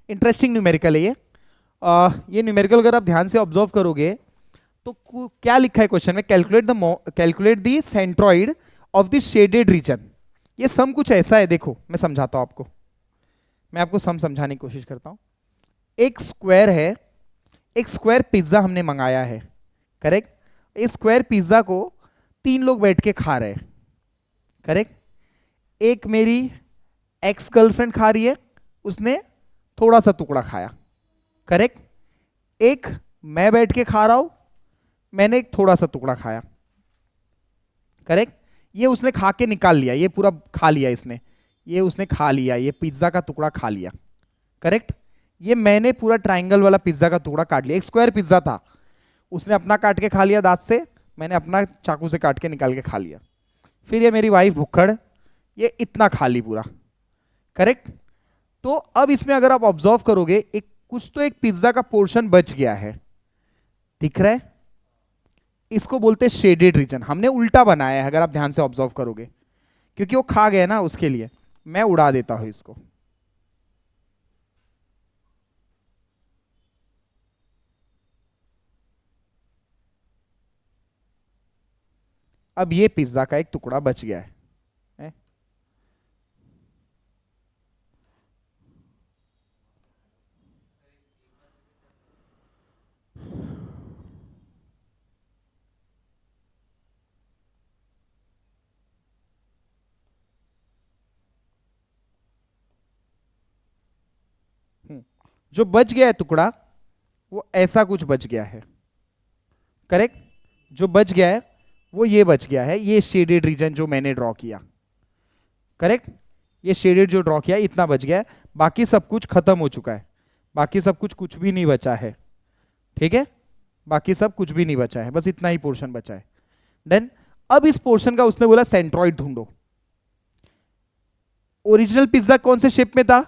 Interesting numerical है ये। ये न्यूमेरिकल अगर आप ध्यान से ऑब्जर्व करोगे तो क्या लिखा है क्वेश्चन में, calculate the centroid of the shaded region. ये सम कुछ ऐसा है, देखो मैं समझाता हूं आपको, मैं आपको सम समझाने की कोशिश करता हूं। एक स्क्वायर है, एक स्क्वायर पिज्जा हमने मंगाया है, करेक्ट। इस स्क्वायर पिज्जा को 3 लोग बैठ के खा रहे हैं, करेक्ट। एक मेरी एक्स गर्लफ्रेंड खा रही है, उसने थोड़ा सा टुकड़ा खाया, करेक्ट। एक मैं बैठ के खा रहा हूं, मैंने एक थोड़ा सा टुकड़ा खाया, करेक्ट। ये उसने खा के निकाल लिया, ये पूरा खा लिया इसने, ये उसने खा लिया, ये पिज्जा का टुकड़ा खा लिया, करेक्ट। ये मैंने पूरा ट्रायंगल वाला पिज्जा का टुकड़ा काट लिया, एक स्क्वायर पिज्जा था, उसने अपना काट के खा लिया दांत से, मैंने अपना चाकू से काट के निकाल के खा लिया। फिर ये मेरी वाइफ भुक्खड़, ये इतना खा ली पूरा, करेक्ट। तो अब इसमें अगर आप ऑब्जर्व करोगे, एक कुछ तो एक पिज्जा का पोर्शन बच गया है, दिख रहा है, इसको बोलते हैं शेडेड रीजन। हमने उल्टा बनाया है अगर आप ध्यान से ऑब्जर्व करोगे, क्योंकि वो खा गया ना, उसके लिए मैं उड़ा देता हूं इसको। अब ये पिज्जा का एक टुकड़ा बच गया है? जो बच गया है टुकड़ा, वो ऐसा कुछ बच गया है, करेक्ट। जो बच गया है वो ये बच गया है, ये शेडेड रीजन जो मैंने ड्रॉ किया, करेक्ट। ये शेडेड जो ड्रॉ किया इतना बच गया है, बाकी सब कुछ खत्म हो चुका है, बाकी सब कुछ कुछ भी नहीं बचा है, ठीक है। बाकी सब कुछ भी नहीं बचा है, बस इतना ही पोर्शन बचा है। देन अब इस पोर्शन का उसने बोला सेंट्रॉइड ढूंढो। ओरिजिनल पिज्जा कौन से शेप में था?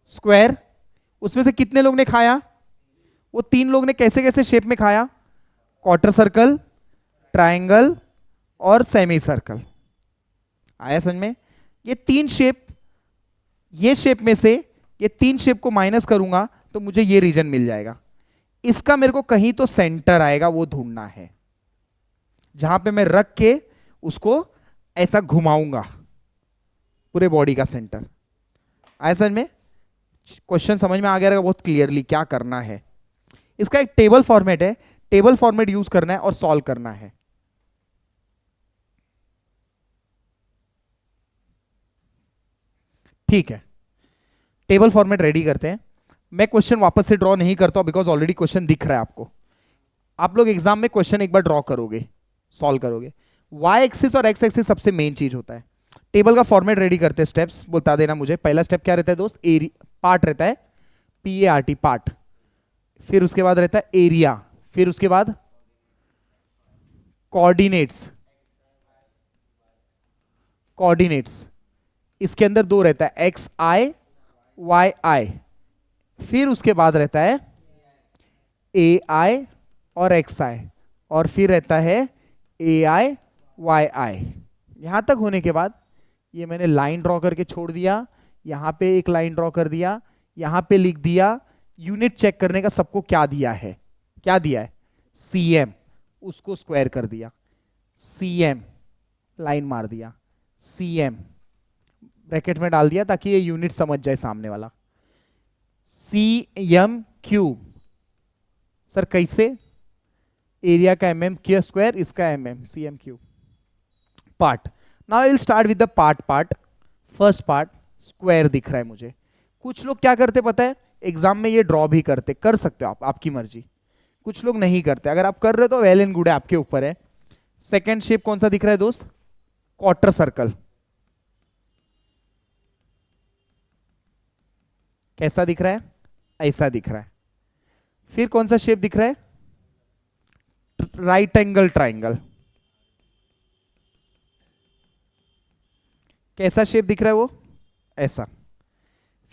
स्क्वायर। उसमें से कितने लोग ने खाया? वो 3 लोग ने कैसे कैसे शेप में खाया? क्वार्टर सर्कल, ट्रायंगल और सेमी सर्कल। आया समझ में? ये 3 शेप, ये शेप में से ये 3 शेप को माइनस करूंगा तो मुझे ये रीजन मिल जाएगा। इसका मेरे को कहीं तो सेंटर आएगा, वो ढूंढना है, जहां पे मैं रख के उसको ऐसा घुमाऊंगा, पूरे बॉडी का सेंटर। आया समझ में? क्वेश्चन समझ में आ गया बहुत क्लियरली क्या करना है। इसका एक टेबल फॉर्मेट है, टेबल फॉर्मेट यूज करना है और सॉल्व करना है। ठीक है, टेबल फॉर्मेट रेडी करते हैं। मैं क्वेश्चन वापस से ड्रॉ नहीं करता बिकॉज ऑलरेडी क्वेश्चन दिख रहा है आपको। आप लोग एग्जाम में क्वेश्चन एक बार ड्रॉ करोगे, सॉल्व करोगे। वाई एक्सिस और एक्स एक्सिस सबसे मेन चीज होता है। टेबल का फॉर्मेट रेडी करते हैं, स्टेप्स बता देना मुझे। पहला स्टेप क्या रहता है दोस्त? पार्ट रहता है, PART पार्ट। फिर उसके बाद रहता है एरिया, फिर उसके बाद कोऑर्डिनेट्स, कोऑर्डिनेट्स इसके अंदर 2 रहता है, XI YI। फिर उसके बाद रहता है AI और XI, और फिर रहता है AI YI। यहां तक होने के बाद ये मैंने लाइन ड्रॉ करके छोड़ दिया, यहां पे एक लाइन ड्रॉ कर दिया, यहां पे लिख दिया। यूनिट चेक करने का सबको क्या दिया है? क्या दिया है? CM। उसको स्क्वायर कर दिया, CM लाइन मार दिया, CM ब्रैकेट में डाल दिया ताकि ये यूनिट समझ जाए सामने वाला। CM cube. सर कैसे? एरिया का mm क्यू स्क्वायर, इसका mm, CM cube. Part. Now I will start with the part. First part square दिख रहा है मुझे। कुछ लोग क्या करते पता है, एग्जाम में ये ड्रॉ भी करते, कर सकते हो आप, आपकी मर्जी। कुछ लोग नहीं करते, अगर आप कर रहे हो तो वेल एंड गुड है, आपके ऊपर है। सेकेंड शेप कौन सा दिख रहा है दोस्त? Quarter circle. कैसा दिख रहा है? ऐसा दिख रहा है। फिर कौन सा शेप दिख रहा है? Right angle triangle. कैसा शेप दिख रहा है वो? ऐसा।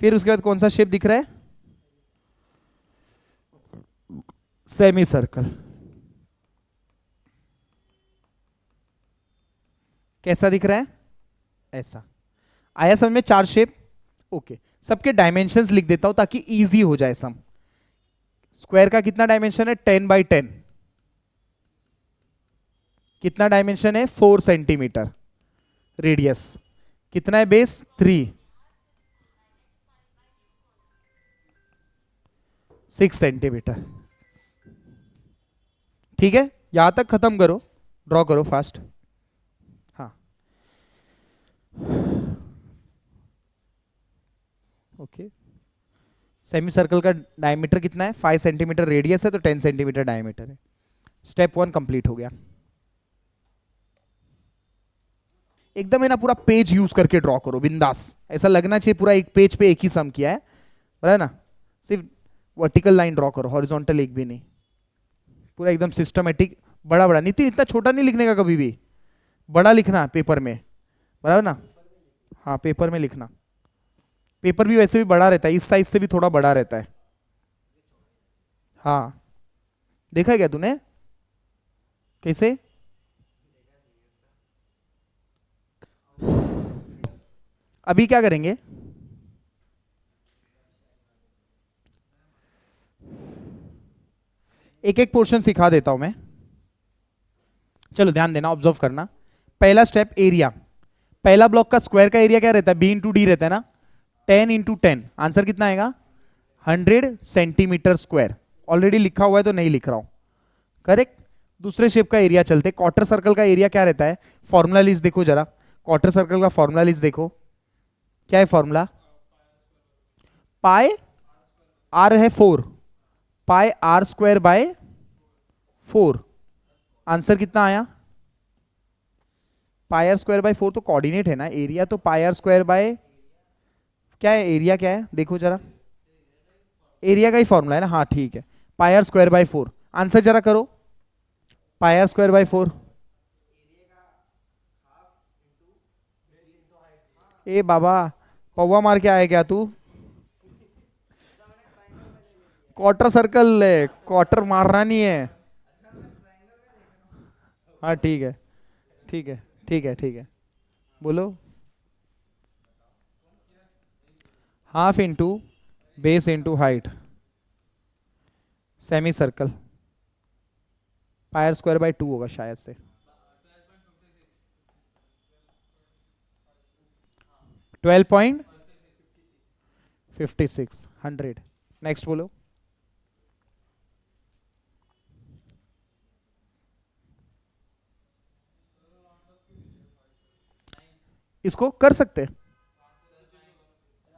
फिर उसके बाद कौन सा शेप दिख रहा है? Semi circle. कैसा दिख रहा है? ऐसा। आया समझ में? 4 शेप। ओके सबके डायमेंशंस लिख देता हूं ताकि इजी हो जाए सम। स्क्वायर का कितना डायमेंशन है 10 by 10। कितना डायमेंशन है 4 सेंटीमीटर। रेडियस कितना है बेस 3। 6 सेंटीमीटर। ठीक है यहां तक खत्म करो, ड्रॉ करो फास्ट। हाँ ओके सेमी सर्कल का डायमीटर कितना है 5 सेंटीमीटर। रेडियस है तो 10 सेंटीमीटर डायमीटर है। स्टेप 1 कंप्लीट हो गया। एकदम है ना पूरा पेज यूज करके ड्रॉ करो बिंदास, ऐसा लगना चाहिए पूरा एक पेज पे एक ही सम किया है ना। सिर्फ वर्टिकल लाइन ड्रॉ करो, हॉरिजॉन्टल एक भी नहीं, पूरा एकदम सिस्टमेटिक। बड़ा बड़ा नितिन इतना छोटा नहीं लिखने का कभी भी, बड़ा लिखना पेपर में, बराबर ना। हाँ पेपर में लिखना, पेपर भी वैसे भी बड़ा रहता है, इस साइज से भी थोड़ा बड़ा रहता है। हाँ देखा है क्या तूने कैसे। अभी क्या करेंगे, एक एक पोर्शन सिखा देता हूं मैं। चलो ध्यान देना, ऑब्जर्व करना। पहला स्टेप एरिया। पहला ब्लॉक का स्क्वायर का एरिया क्या रहता है, बी इंटू डी रहता है ना। 10 इंटू 10 आंसर कितना आएगा 100 सेंटीमीटर स्क्वायर। ऑलरेडी लिखा हुआ है तो नहीं लिख रहा हूं, करेक्ट। दूसरे शेप का एरिया चलते। क्वार्टर सर्कल का एरिया क्या रहता है, फॉर्मूला लिस्ट देखो जरा। क्वार्टर सर्कल का फॉर्मूला लिस्ट देखो, क्या है फॉर्मूला। पाई आर है 4, पाई आर स्क्वायर बाय 4। आंसर कितना आया पाई आर स्क्वायर बाय 4, तो कोऑर्डिनेट है ना एरिया, तो पाई आर स्क्वायर बाय क्या है, एरिया क्या है देखो जरा। एरिया का ही फॉर्मूला है ना, हाँ ठीक है। पाई आर स्क्वायर बाय 4 आंसर जरा करो। पाई आर स्क्वायर बाय 4, ए बाबा पौवा मार के आए क्या तू। क्वार्टर सर्कल है, क्वार्टर मारना नहीं है। हाँ ठीक है ठीक है ठीक है ठीक है, बोलो। Half into base into height, semi circle. Pier square by 2 होगा शायद से। 12.56 100। नेक्स्ट बोलो। इसको कर सकते,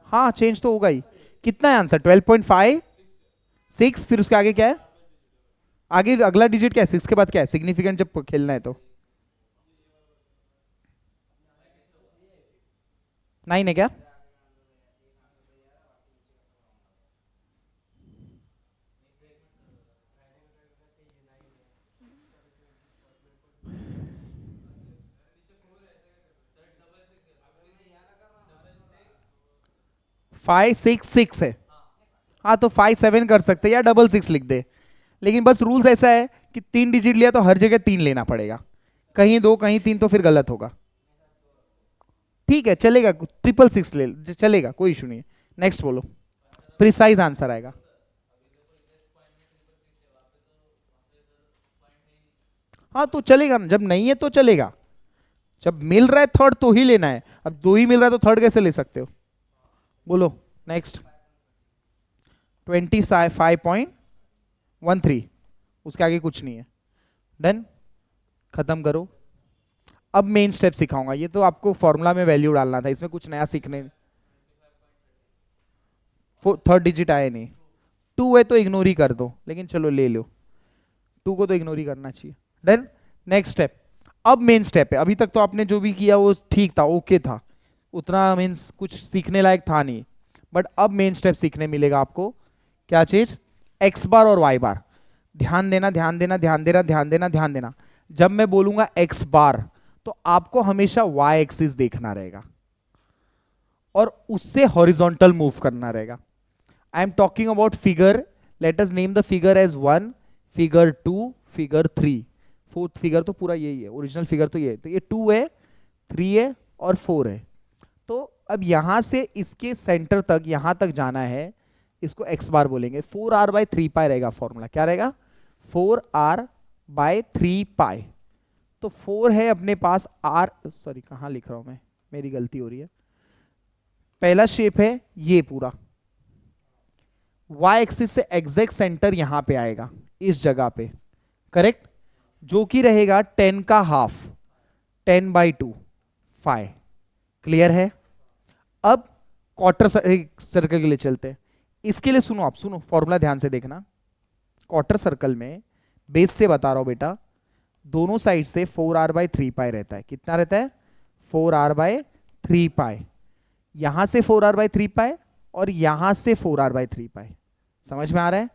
हाँ चेंज तो होगा ही। कितना है आंसर 12.56। फिर उसके आगे क्या है, आगे अगला डिजिट क्या है 6 के बाद क्या है, सिग्निफिकेंट जब खेलना है तो 9 है क्या। फाइव सिक्स सिक्स है, हाँ तो 5 7 कर सकते या 6 लिख दे। लेकिन बस रूल्स ऐसा है कि 3 डिजिट लिया तो हर जगह 3 लेना पड़ेगा, कहीं 2 कहीं 3 तो फिर गलत होगा। ठीक है चलेगा, 666 ले चलेगा, कोई इशू नहीं है। नेक्स्ट बोलो, प्रिसाइज आंसर आएगा। हाँ तो चलेगा ना, जब नहीं है तो चलेगा, जब मिल रहा है थर्ड तो ही लेना है। अब 2 ही मिल रहा है तो थर्ड कैसे ले सकते हो, बोलो। नेक्स्ट 25.13, उसके आगे कुछ नहीं है। डन, खत्म करो। अब मेन स्टेप सिखाऊंगा, ये तो आपको फॉर्मूला में वैल्यू डालना था, इसमें कुछ नया सीखने। थर्ड डिजिट आया नहीं, 2 है तो इग्नोर ही कर दो, लेकिन चलो ले लो, 2 को तो इग्नोर ही करना चाहिए। Done, next step. अब मेन स्टेप है, अभी तक तो आपने जो भी किया वो ठीक था, ओके था, उतना मीन्स कुछ सीखने लायक था नहीं, बट अब मेन स्टेप सीखने मिलेगा आपको। क्या चीज, एक्स बार और वाई बार। ध्यान देना ध्यान देना ध्यान देना ध्यान देना ध्यान देना। जब मैं बोलूंगा एक्स बार तो आपको हमेशा वाई एक्सिस देखना रहेगा और उससे हॉरिजॉन्टल मूव करना रहेगा। I am talking about figure, let us name the figure as 1, figure 2, figure 3। Fourth figure तो पूरा यही है, ओरिजिनल फिगर तो ये है, तो ये 2 है, 3 है और 4 है। तो अब यहां से इसके सेंटर तक यहां तक जाना है, इसको x बार बोलेंगे। 4r/3π रहेगा फॉर्मूला, क्या रहेगा? 4r/3π। तो 4 है अपने पास, r सॉरी कहां लिख रहा हूं मैं, मेरी गलती हो रही है। पहला शेप है ये पूरा, y एक्सिस से एग्जैक्ट सेंटर यहां पे आएगा, इस जगह पे, करेक्ट, जो कि रहेगा 10 का हाफ, 10/2 फाइ। क्लियर है? अब क्वार्टर सर्कल के लिए चलते हैं। इसके लिए सुनो, आप सुनो, फॉर्मूला ध्यान से देखना। क्वार्टर सर्कल में बेस से बता रहा हूं बेटा, दोनों साइड से 4r/3π रहता है। कितना रहता है? 4r/3π। यहां से 4r/3π और यहां से 4r/3π। समझ में आ रहा है?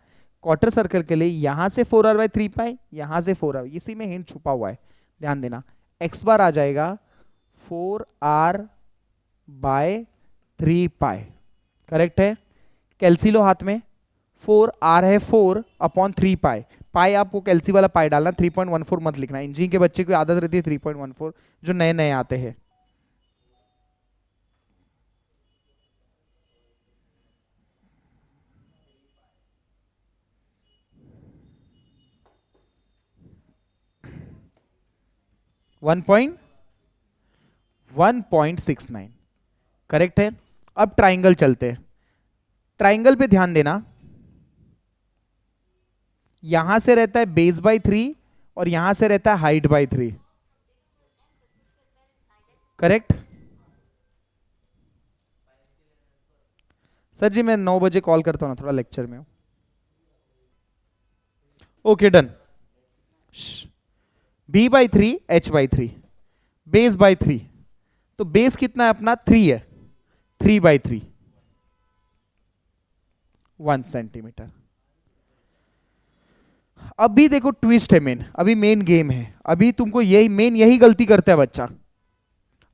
क्वार्टर सर्कल के लिए यहां से 4r/3π, यहां से 4r, इसी में हिंट छुपा हुआ है, ध्यान देना। x बार आ जाएगा 4r/3π, करेक्ट है? कैलसी लो हाथ में, 4r है 4/3π, पाई आपको कैलसी वाला पाई डालना, 3.14 मत लिखना, इंजीनियरिंग के बच्चे की आदत रहती है 3.14, जो नए नए आते हैं। वन पॉइंट 1.69, करेक्ट है? अब ट्राइंगल चलते हैं। ट्राइंगल पे ध्यान देना, यहां से रहता है बेस बाय 3 और यहां से रहता है हाइट बाय 3, करेक्ट? सर जी मैं 9 बजे कॉल करता हूं ना, थोड़ा लेक्चर में हूं। Okay done. b/3 h/3, base bye 3, तो बेस कितना है अपना? 3 है, 3/3, 1 सेंटीमीटर। अभी देखो ट्विस्ट है मेन, अभी मेन गेम है, अभी तुमको यही मेन यही गलती करता है बच्चा।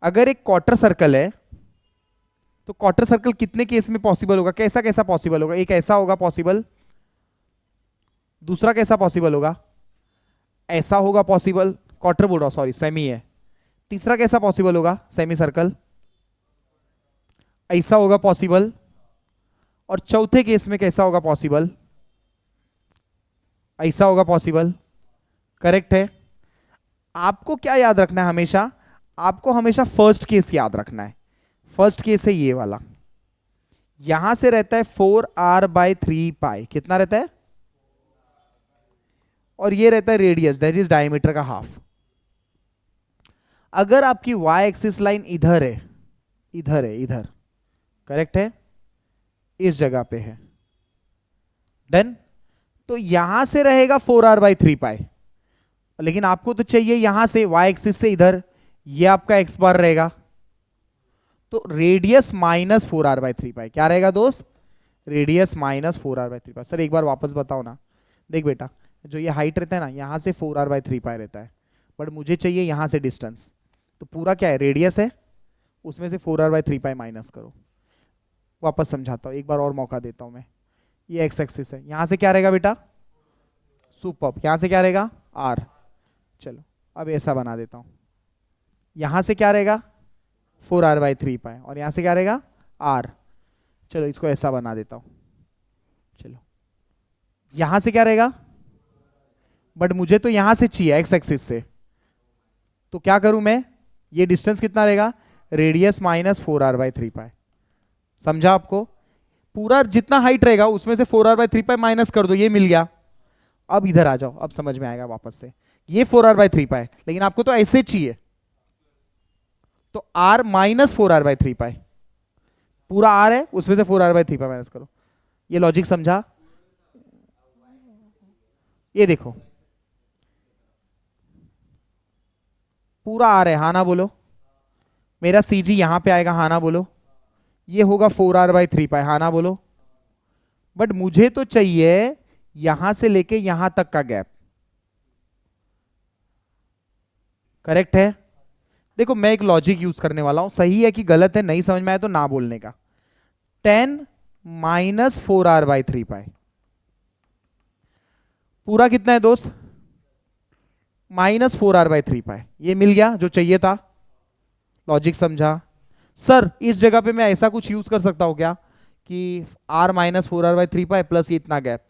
अगर एक क्वार्टर सर्कल है तो क्वार्टर सर्कल कितने केस में पॉसिबल होगा? कैसा कैसा पॉसिबल होगा? एक ऐसा होगा पॉसिबल, दूसरा कैसा पॉसिबल होगा? ऐसा होगा पॉसिबल, क्वार्टर बोल रहा हूं सॉरी, सेमी है। तीसरा कैसा पॉसिबल होगा? सेमी सर्कल, ऐसा होगा पॉसिबल। और चौथे केस में कैसा होगा पॉसिबल? ऐसा होगा पॉसिबल, करेक्ट है? आपको क्या याद रखना है हमेशा? आपको हमेशा फर्स्ट केस याद रखना है। फर्स्ट केस है ये वाला, यहां से रहता है 4r/3π, कितना रहता है? और ये रहता है रेडियस, दैट इज डायमीटर का हाफ। अगर आपकी y एक्सिस लाइन इधर है, इधर है, इधर, करेक्ट है, इस जगह पे है, डन। तो यहां से रहेगा 4r/3π, लेकिन आपको तो चाहिए यहां से y एक्सिस से इधर, ये आपका x बार रहेगा, तो रेडियस माइनस 4r/3π। क्या रहेगा दोस्त? Radius minus 4r/3π। सर एक बार वापस बताओ ना। देख बेटा, जो ये हाइट रहता है ना, यहां से 4r/3π रहता है, बट मुझे चाहिए यहां से डिस्टेंस, तो पूरा क्या है? रेडियस है, उसमें से 4r/3π माइनस करो। वापस समझाता हूं, एक बार और मौका देता हूं मैं। ये एक्स एक्सिस है, यहां से क्या रहेगा बेटा? सुपर्ब। यहां से क्या रहेगा? r। चलो अब ऐसा बना देता हूं, यहां से क्या रहेगा? 4r/3π, और यहां से क्या रहेगा? r। चलो इसको ऐसा बना देता हूं, चलो यहां से क्या रहेगा? बट मुझे तो यहां से चाहिए एक्स एक्सिस से, तो क्या करूं मैं? ये डिस्टेंस कितना रहेगा? Radius minus 4r/3π। समझा आपको? पूरा जितना हाइट रहेगा उसमें से 4r/3π माइनस कर दो, ये मिल गया। अब इधर आ जाओ, अब समझ में आएगा वापस से। ये 4r/3π है, लेकिन आपको तो ऐसे चाहिए, तो r माइनस 4r/3π, पूरा r है उसमें से 4r/3π माइनस करो। ये लॉजिक समझा? ये देखो पूरा r है, हाँ ना बोलो। मेरा CG यहां पे आएगा, हाँ ना बोलो। ये होगा 4r/3π, हाँ ना बोलो। बट मुझे तो चाहिए यहां से लेके यहां तक का गैप, करेक्ट है? देखो मैं एक लॉजिक यूज करने वाला हूं, सही है कि गलत है नहीं समझ में आया तो ना बोलने का। 10 माइनस 4r/3π, पूरा कितना है दोस्त? Minus 4r/3π। ये मिल गया जो चाहिए था, लॉजिक समझा? सर इस जगह पे मैं ऐसा कुछ यूज कर सकता हूँ क्या कि r minus four are by three pi plus ये इतना गैप,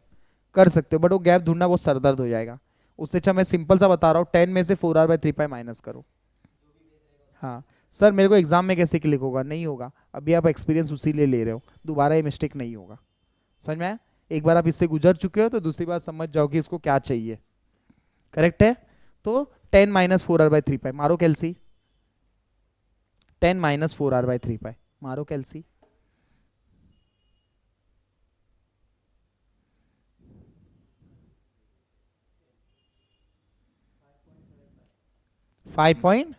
कर सकते हो, बट वो गैप ढूंढना बहुत सरदर्द हो जाएगा। उससे अच्छा मैं सिंपल सा बता रहा हूँ, 10 में से four are by three pi minus करो। हाँ सर, मेरे को एग्जाम में कैसे क्लिक होगा, नहीं होगा। अभी आप एक्सपीरियंस उसी लिए ले रहे हो, दोबारा ये मिस्टेक नहीं होगा। समझ में आया? एक बार आप इससे गुजर चुके हो तो दूसरी बार समझ जाओ कि इसको क्या चाहिए। करेक्ट है? तो 10 minus four are by three pi, मारो calci. 10 minus four are by three pi, मारो कैलसी। 5 पॉइंट,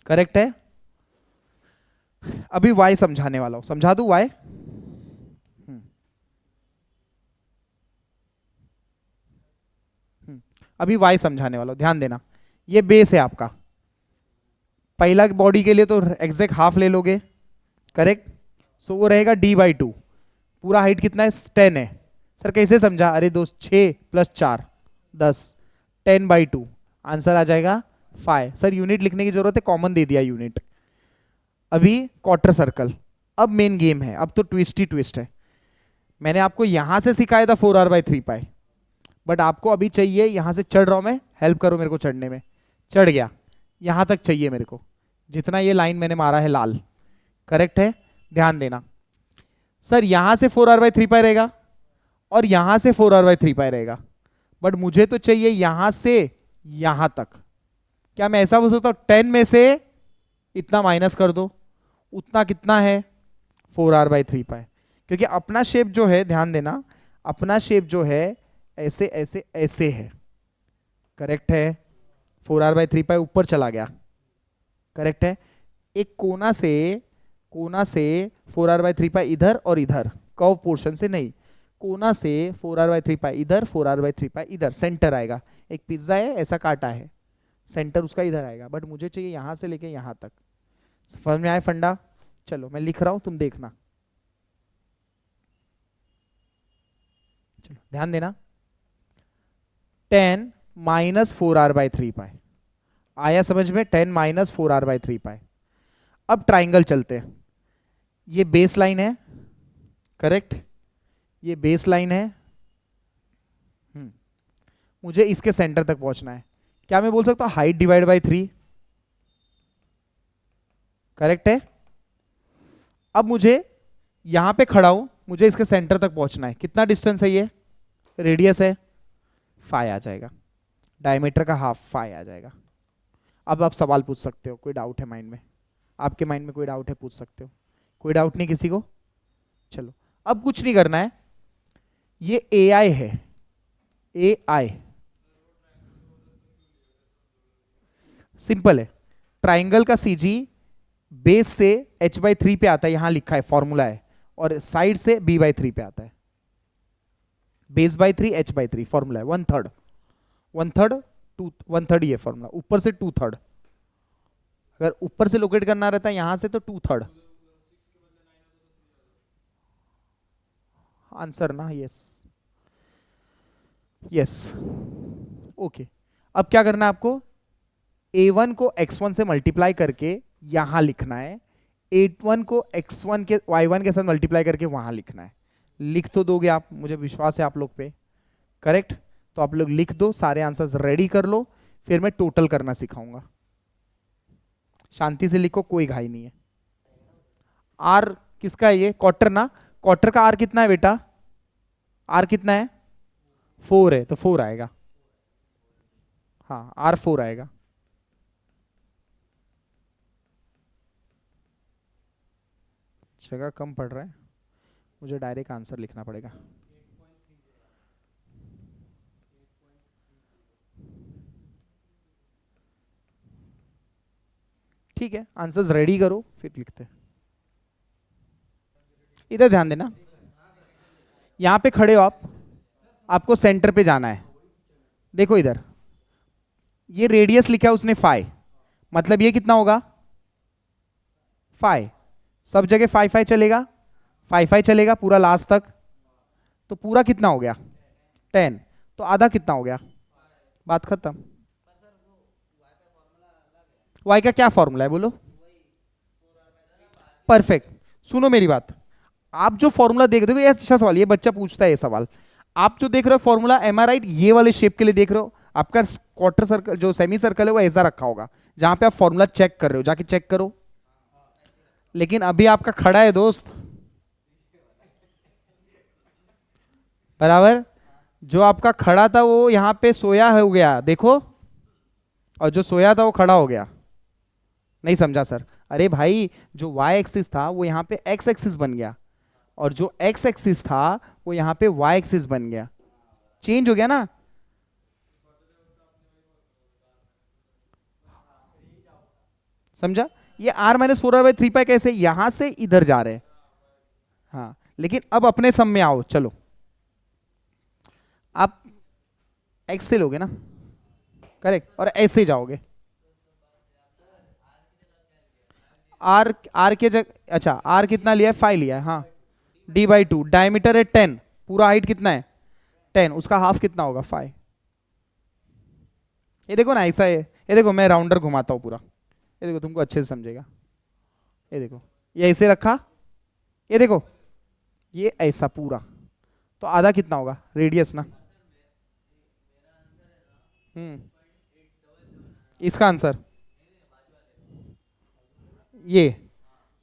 करेक्ट है। अभी y समझाने वाला हूं, समझा दूं y? अभी y समझाने वाला हूं, ध्यान देना। ये बेस है आपका, पहला बॉडी के लिए तो एग्जैक्ट हाफ ले लोगे, करेक्ट। सो वो रहेगा d बाई टू। पूरा हाइट कितना है? 10 है। सर कैसे समझा? अरे दोस्त 6 प्लस 4 10, 10 बाई टू, आंसर आ जाएगा 5। सर यूनिट लिखने की जरूरत है, कॉमन दे दिया यूनिट। अभी क्वार्टर सर्कल, अब मेन गेम है, अब तो ट्विस्ट ही ट्विस्ट है। मैंने आपको यहां से सिखाया था four are by three pi, but आपको अभी चाहिए, यहां से चढ़ रहा हूं मैं, हेल्प करो मेरे को चढ़ने में। चढ़ गया, यहां तक चाहिए मेरे को, जितना ये लाइन मैंने मारा है लाल, करेक्ट है? ध्यान देना। सर यहां से four are by three pi रहेगा और यहां से four are by three pi रहेगा, बट मुझे तो चाहिए यहां से यहां तक। क्या मैं ऐसा बोल सकता हूं 10 में से इतना माइनस कर दो, उतना कितना है? Four are by three pi. क्योंकि अपना शेप जो है, ध्यान देना, अपना शेप जो है ऐसे ऐसे ऐसे है, करेक्ट है? Four are by three pi ऊपर चला गया, करेक्ट है? एक कोना से four are by three pi इधर और इधर, कर्व पोर्शन से नहीं, कोना से four are by three pi इधर, four are by three pi इधर, सेंटर आएगा। एक पिज्जा है ऐसा काटा है, सेंटर उसका इधर आएगा, बट मुझे चाहिए यहां से लेके यहां तक। समझ में आया फंडा? चलो मैं लिख रहा हूं, तुम देखना। चलो ध्यान देना। 10 minus four are by three pi आया समझ में? 10 minus four are by three pi. अब ट्राइंगल चलते हैं। ये बेस लाइन है, करेक्ट? ये बेस लाइन है। मुझे इसके सेंटर तक पहुंचना है। क्या मैं बोल सकता हूं हाइट डिवाइड बाई 3? करेक्ट है? अब मुझे यहां पे खड़ा हूं, मुझे इसके सेंटर तक पहुंचना है। कितना डिस्टेंस है ये? रेडियस है 5 आ जाएगा, डायमीटर का हाफ 5 आ जाएगा। अब आप सवाल पूछ सकते हो, कोई डाउट है माइंड में? आपके माइंड में कोई डाउट है, पूछ सकते हो। कोई डाउट नहीं किसी को? चलो अब कुछ नहीं करना है, ये AI है, AI सिंपल है। ट्राइंगल का CG बेस से h बाई थ्री पे आता है, यहां लिखा है, फॉर्मूला है, और साइड से b बाई थ्री पे आता है। Base by three, h by three, formula है। One third, one third, two, one third, ये फॉर्मूला। ऊपर से टू थर्ड, अगर ऊपर से लोकेट करना रहता है यहां से तो टू थर्ड आंसर ना। Yes yes, okay. अब क्या करना है आपको? A1 को x1 से मल्टीप्लाई करके यहां लिखना है, A1 को x1 के y1 के साथ मल्टीप्लाई करके वहां लिखना है। लिख तो दोगे आप, मुझे विश्वास है आप लोग पे, करेक्ट? तो आप लोग लिख दो, सारे आंसर्स रेडी कर लो, फिर मैं टोटल करना सिखाऊंगा। शांति से लिखो, कोई घाई नहीं है। आर किसका है? ये क्वार्टर ना, क्वार्टर का आर कितना है बेटा? आर कितना है? 4 है, तो 4 आएगा। हाँ आर 4 आएगा। जगह कम पड़ रहा है, मुझे डायरेक्ट आंसर लिखना पड़ेगा। ठीक है, आंसर्स रेडी करो फिर लिखते हैं। इधर ध्यान देना, यहां पे खड़े हो आप, आपको सेंटर पे जाना है। देखो इधर, ये रेडियस लिखा है उसने 5, मतलब ये कितना होगा? 5। सब जगह 5 5 चलेगा, 5 5 चलेगा पूरा लास्ट तक, तो पूरा कितना हो गया? 10। तो आधा कितना हो गया? बात खत्म। वाई का क्या फॉर्मूला है बोलो। परफेक्ट। सुनो मेरी बात, आप जो फॉर्मूला देख रहे हो, ये अच्छा सवाल, ये बच्चा पूछता है ये सवाल। आप जो देख रहे हो फॉर्मूला, एम आई राइट, ये वाले शेप के लिए देख रहे हो। आपका क्वार्टर सर्कल जो सेमी सर्कल है वो ऐसा रखा होगा, जहां पे आप फॉर्मूला चेक कर रहे हो, जाके चेक करो। लेकिन अभी आपका खड़ा है दोस्त, बराबर। जो आपका खड़ा था वो यहां पे सोया हो गया, देखो। और जो सोया था वो खड़ा हो गया। नहीं समझा सर? अरे भाई, जो वाई एक्सिस था वो यहाँ पे एक्स एक्सिस बन गया, और जो एक्स एक्सिस था वो यहाँ पे वाई एक्सिस बन गया। चेंज हो गया ना। समझा? ये R minus four are by three pi कैसे यहां से इधर जा रहे हैं। हाँ, लेकिन अब अपने सम में आओ, चलो। आप एक्स से लोगे ना, करेक्ट, और ऐसे ही जाओगे। आर, आर के जगह, अच्छा आर कितना लिया है, 5 लिया है, हाँ। डी बाई टू, डायमीटर है 10, पूरा हाइट कितना है 10, उसका हाफ कितना होगा 5। ये देखो ना, ऐसा है, ये देखो मैं राउंडर घुमाता हूँ पूरा, ये देखो तुमको अच्छे से समझेगा। ये देखो, ये ऐसे रखा, ये देखो, ये ऐसा पूरा, तो आधा कितना होगा रेडियस ना। हम्म। इसका आंसर, ये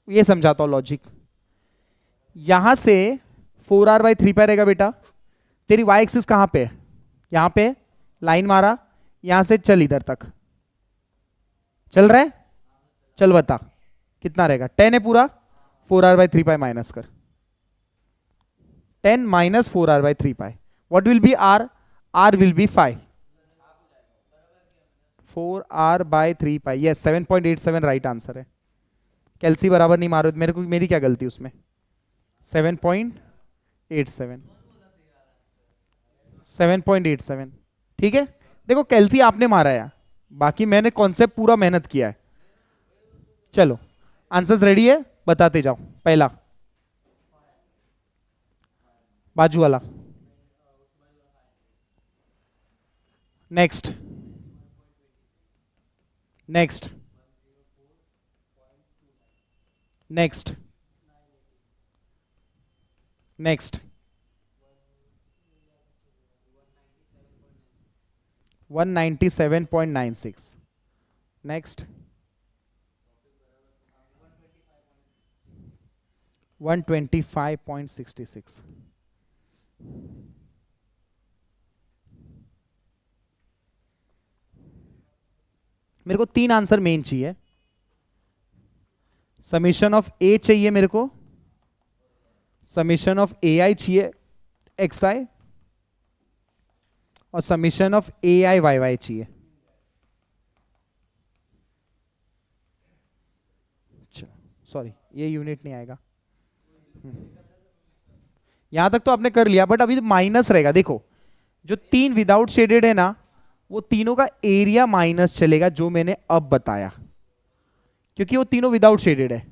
ये समझाता हूँ लॉजिक। यहां से 4r/3 रहेगा बेटा। तेरी वाई एक्सिस कहां पे है, यहां पे लाइन मारा, यहां से चल इधर तक, चल रहा है, चल बता कितना रहेगा। 10 है पूरा, 4r/3 माइनस कर, 10 minus 4r/3। What will be R, R will be 5, 4r/3। Yes, 7.87 right answer है। कैल्सी बराबर नहीं मारो मेरे को, मेरी क्या गलती उसमें। 7.87, 7.87, ठीक है। देखो कैल्सी आपने मारा है, बाकी मैंने कॉन्सेप्ट पूरा मेहनत किया है। चलो, आंसर्स रेडी है, बताते जाओ। पहला, बाजू वाला। Next, next, next, next, 197.96, next, 125.66। मेरे को 3 आंसर मेन चाहिए। समीशन ऑफ ए चाहिए मेरे को, समीशन ऑफ ए आई चाहिए एक्स आई, और summation of A I Y Y चाहिए। सॉरी, ये यूनिट नहीं आएगा। यहां तक तो आपने कर लिया, बट अभी माइनस रहेगा। देखो, जो 3 विदाउट शेडेड है ना, वो तीनों का एरिया माइनस चलेगा, जो मैंने अब बताया, क्योंकि वो तीनों विदाउट शेडेड है।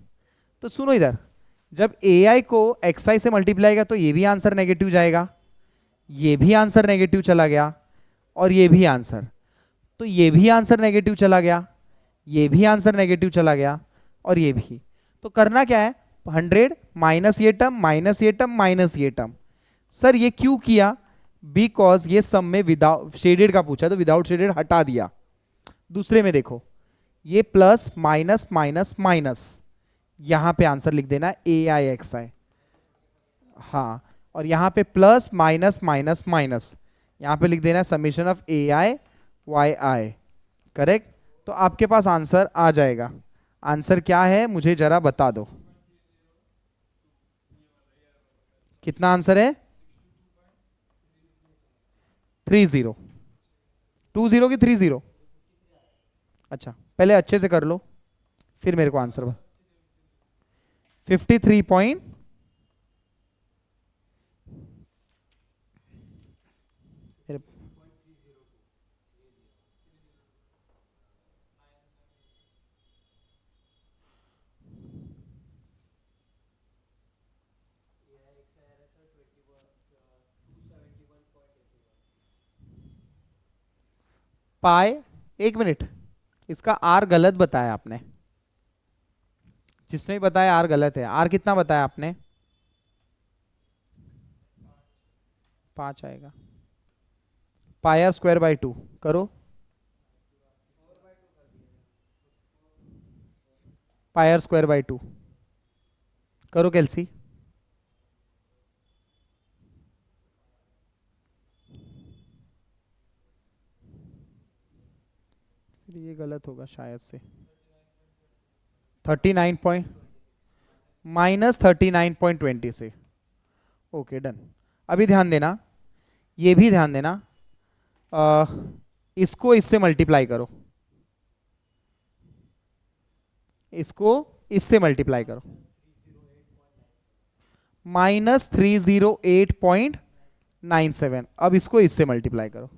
तो सुनो इधर, जब ए आई को एक्स आई से मल्टीप्लाई का, तो ये भी आंसर नेगेटिव जाएगा, ये भी आंसर नेगेटिव चला गया, और ये भी आंसर, तो ये भी आंसर नेगेटिव चला गया, ये भी आंसर नेगेटिव चला गया, और ये भी। तो करना क्या है, 100 माइनस ये टर्म, माइनस ये टर्म, माइनस ये टर्म। सर ये क्यों किया, बिकॉज ये सम में विदाउट शेडेड का पूछा, तो विदाउट शेडेड हटा दिया। दूसरे में देखो, ये प्लस माइनस माइनस माइनस, यहां पे आंसर लिख देना ए आई एक्स आई, हाँ। और यहां पे प्लस माइनस माइनस माइनस, यहां पे लिख देना summation of A I Y I, correct. तो आपके पास आंसर आ जाएगा। आंसर क्या है मुझे जरा बता दो, कितना आंसर है। 30, 20 की 30। अच्छा, पहले अच्छे से कर लो, फिर मेरे को आंसर 53 पाई, एक मिनट, इसका आर गलत बताया आपने, जिसने भी बताया आर गलत है। आर कितना बताया आपने? 5 आएगा। पाई आर स्क्वायर बाई 2 करो, पाई आर स्क्वायर बाई 2 करो कैलसी। फिर ये गलत होगा शायद से। 39 पॉइंट -39.20 से। Okay done. अभी ध्यान देना, ये भी ध्यान देना, अ, इसको इससे मल्टीप्लाई करो, इसको इससे मल्टीप्लाई करो, -308.97। अब इसको इससे मल्टीप्लाई करो,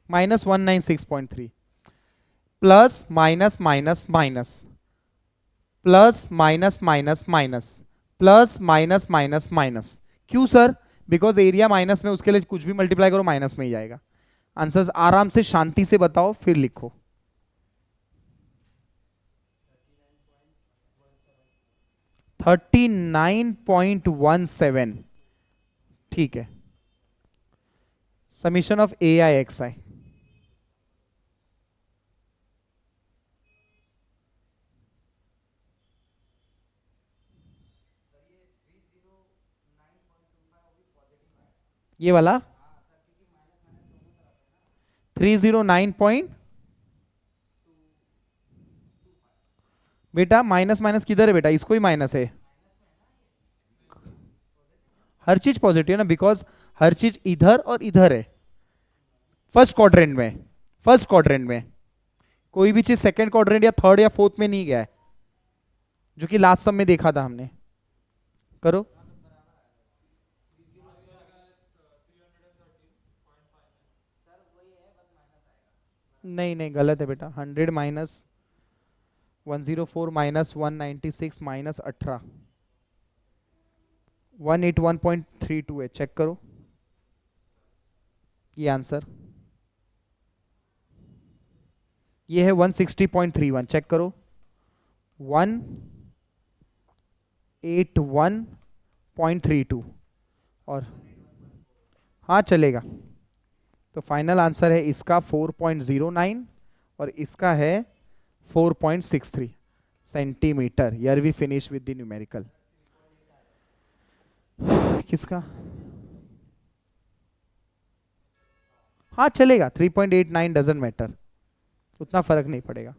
-196.3, plus minus minus minus, plus minus minus minus, plus minus minus minus. क्यों सर? बिकॉज एरिया माइनस में, उसके लिए कुछ भी मल्टीप्लाई करो माइनस में ही जाएगा। आंसर्स आराम से शांति से बताओ फिर लिखो। 39.17, ठीक है। Summation of A i x i, ये वाला 309 पॉइंट, बेटा माइनस माइनस किधर है बेटा? इसको ही माइनस है। हर चीज पॉजिटिव है ना, बिकॉज हर चीज इधर और इधर है, फर्स्ट क्वाड्रेंट में, फर्स्ट क्वाड्रेंट में। कोई भी चीज सेकंड क्वाड्रेंट या थर्ड या फोर्थ में नहीं गया है, जो कि लास्ट सम में देखा था हमने। करो, नहीं नहीं गलत है बेटा। 100 माइनस 104 माइनस 196 माइनस 18, 181.32 है, चेक करो ये आंसर। ये है 160.31, चेक करो, 181.32। और हाँ चलेगा। तो फाइनल आंसर है इसका 4.09 और इसका है 4.63 centimetre. Yeah we finish with the numerical. किसका? हाँ चलेगा, 3.89 डजंट मैटर, उतना फर्क नहीं पड़ेगा।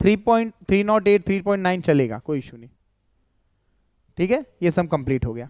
3.308 3.9 चलेगा, कोई इशू नहीं। ठीक है, ये सब कंप्लीट हो गया।